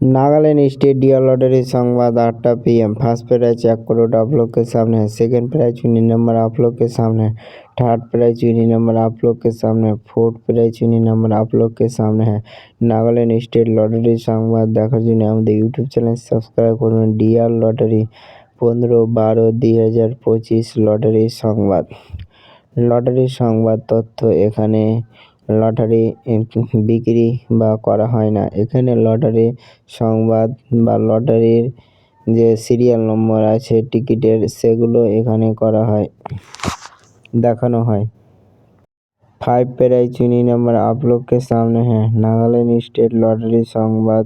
Nagaland state dear lottery संवाद 8 PM। First prize 1 crore आप लोग के सामने है। सेकंड प्राइज विनिंग नंबर आप लोग के सामने है। थर्ड प्राइज विनिंग नंबर आप लोग के सामने है। फोर्थ प्राइज विनिंग नंबर आप लोग के सामने है। नागालैंड स्टेट लॉटरी संवाद দেখার জন্য আমাদের ইউটিউব চ্যানেল সাবস্ক্রাইব করুন। ডিয়ার লটারি 15/12/2025 লটারি সংবাদ। লটারি সংবাদ তথ্য এখানে লটারি বিক্রি বা করা হয় না। এখানে লটারি সংবাদ বা লটারির যে সিরিয়াল নম্বর আছে টিকিটের সেগুলো এখানে করা হয়, দেখানো হয়। 5 प्राइज विनिंग नंबर आप लोग के सामने है। नागालैंड स्टेट लॉटरी संवाद